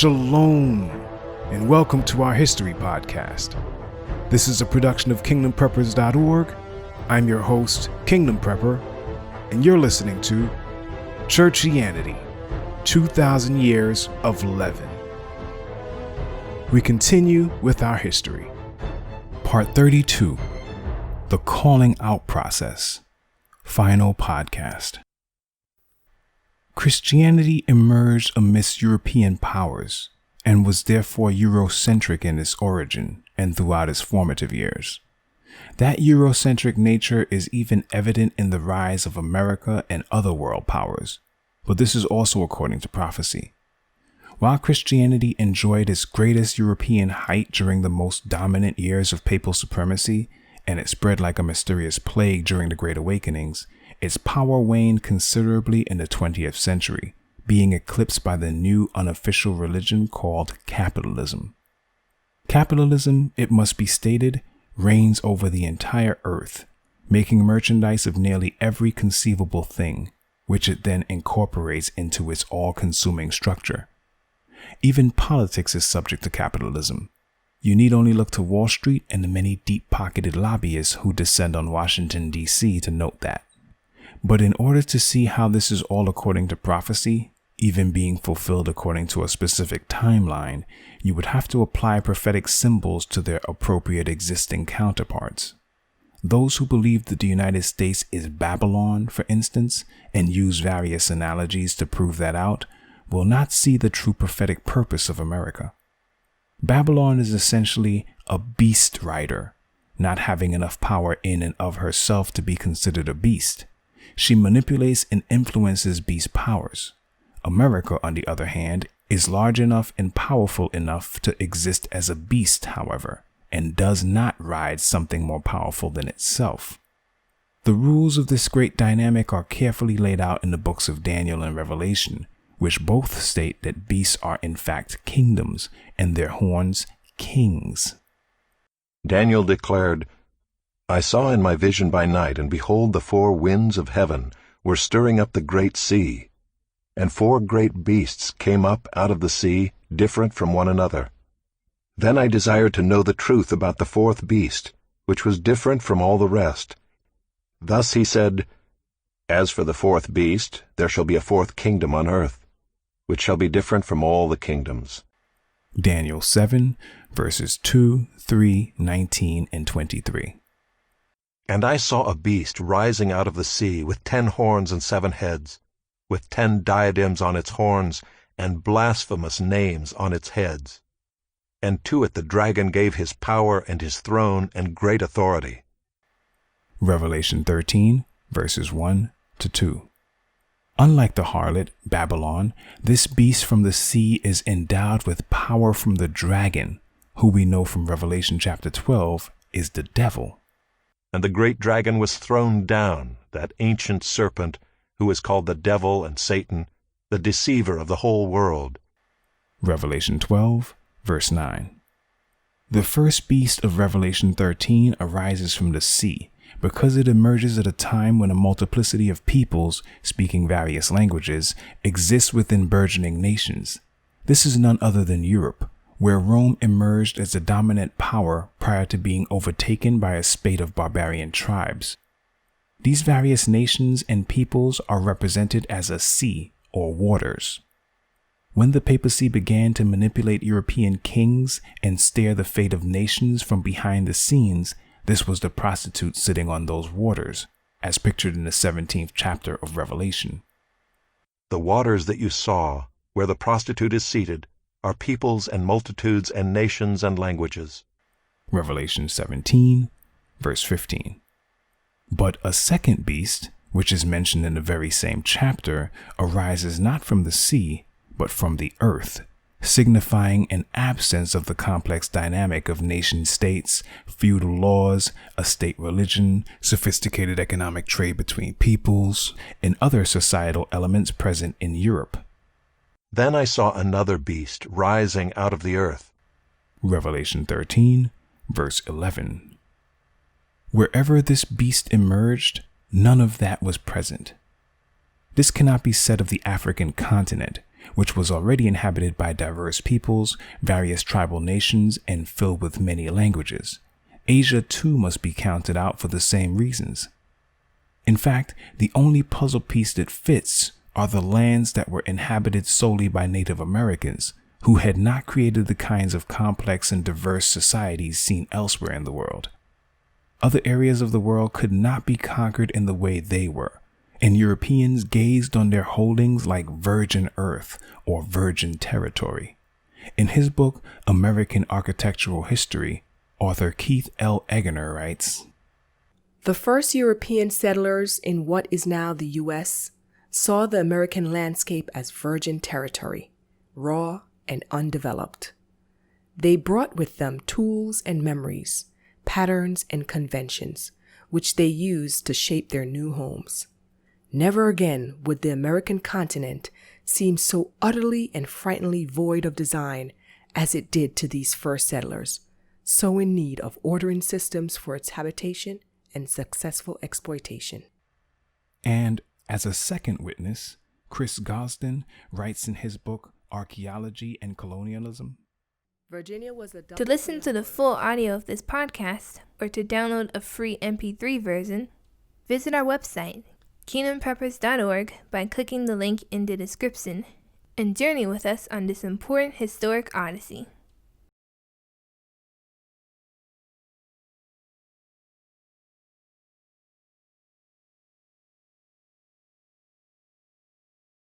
Shalom, and welcome to our History Podcast. This is a production of KingdomPreppers.org. I'm your host, Kingdom Prepper, and you're listening to Churchianity, 2,000 Years of Leaven. We continue with our history. Part 32, The Calling Out Process, Final Podcast. Christianity emerged amidst European powers and was therefore Eurocentric in its origin and throughout its formative years. That Eurocentric nature is even evident in the rise of America and other world powers, but this is also according to prophecy. While Christianity enjoyed its greatest European height during the most dominant years of papal supremacy, and it spread like a mysterious plague during the Great Awakenings, its power waned considerably in the 20th century, being eclipsed by the new unofficial religion called capitalism. Capitalism, it must be stated, reigns over the entire earth, making merchandise of nearly every conceivable thing, which it then incorporates into its all-consuming structure. Even politics is subject to capitalism. You need only look to Wall Street and the many deep-pocketed lobbyists who descend on Washington, D.C. to note that. But in order to see how this is all according to prophecy, even being fulfilled according to a specific timeline, you would have to apply prophetic symbols to their appropriate existing counterparts. Those who believe that the United States is Babylon, for instance, and use various analogies to prove that out, will not see the true prophetic purpose of America. Babylon is essentially a beast rider, not having enough power in and of herself to be considered a beast. She manipulates and influences beast powers. America, on the other hand, is large enough and powerful enough to exist as a beast, however, and does not ride something more powerful than itself. The rules of this great dynamic are carefully laid out in the books of Daniel and Revelation, which both state that beasts are in fact kingdoms, and their horns kings. Daniel declared, I saw in my vision by night, and behold, the four winds of heaven were stirring up the great sea, and four great beasts came up out of the sea, different from one another. Then I desired to know the truth about the fourth beast, which was different from all the rest. Thus he said, As for the fourth beast, there shall be a fourth kingdom on earth, which shall be different from all the kingdoms. Daniel 7, verses 2, 3, 19, and 23. And I saw a beast rising out of the sea with 10 horns and 7 heads, with 10 diadems on its horns, and blasphemous names on its heads. And to it the dragon gave his power and his throne and great authority. Revelation 13, verses 1 to 2. Unlike the harlot, Babylon, this beast from the sea is endowed with power from the dragon, who we know from Revelation chapter 12 is the devil. And the great dragon was thrown down, that ancient serpent, who is called the devil and Satan, the deceiver of the whole world. Revelation 12, verse 9. The first beast of Revelation 13 arises from the sea, because it emerges at a time when a multiplicity of peoples, speaking various languages, exists within burgeoning nations. This is none other than Europe, where Rome emerged as the dominant power prior to being overtaken by a spate of barbarian tribes. These various nations and peoples are represented as a sea or waters. When the papacy began to manipulate European kings and steer the fate of nations from behind the scenes, this was the prostitute sitting on those waters, as pictured in the 17th chapter of Revelation. The waters that you saw, where the prostitute is seated, are peoples and multitudes and nations and languages. Revelation 17, verse 15. But a second beast, which is mentioned in the very same chapter, arises not from the sea, but from the earth, signifying an absence of the complex dynamic of nation-states, feudal laws, a state religion, sophisticated economic trade between peoples, and other societal elements present in Europe. Then I saw another beast rising out of the earth. Revelation 13, verse 11. Wherever this beast emerged, none of that was present. This cannot be said of the African continent, which was already inhabited by diverse peoples, various tribal nations, and filled with many languages. Asia too must be counted out for the same reasons. In fact, the only puzzle piece that fits are the lands that were inhabited solely by Native Americans, who had not created the kinds of complex and diverse societies seen elsewhere in the world. Other areas of the world could not be conquered in the way they were, and Europeans gazed on their holdings like virgin earth or virgin territory. In his book, American Architectural History, author Keith L. Eggener writes, "The first European settlers in what is now the U.S. saw the American landscape as virgin territory, raw and undeveloped. They brought with them tools and memories, patterns and conventions, which they used to shape their new homes. Never again would the American continent seem so utterly and frighteningly void of design as it did to these first settlers, so in need of ordering systems for its habitation and successful exploitation." And as a second witness, Chris Gosden writes in his book Archaeology and Colonialism, Virginia was a To listen to the full audio of this podcast or to download a free MP3 version, visit our website, kingdompeppers.org, by clicking the link in the description, and journey with us on this important historic odyssey.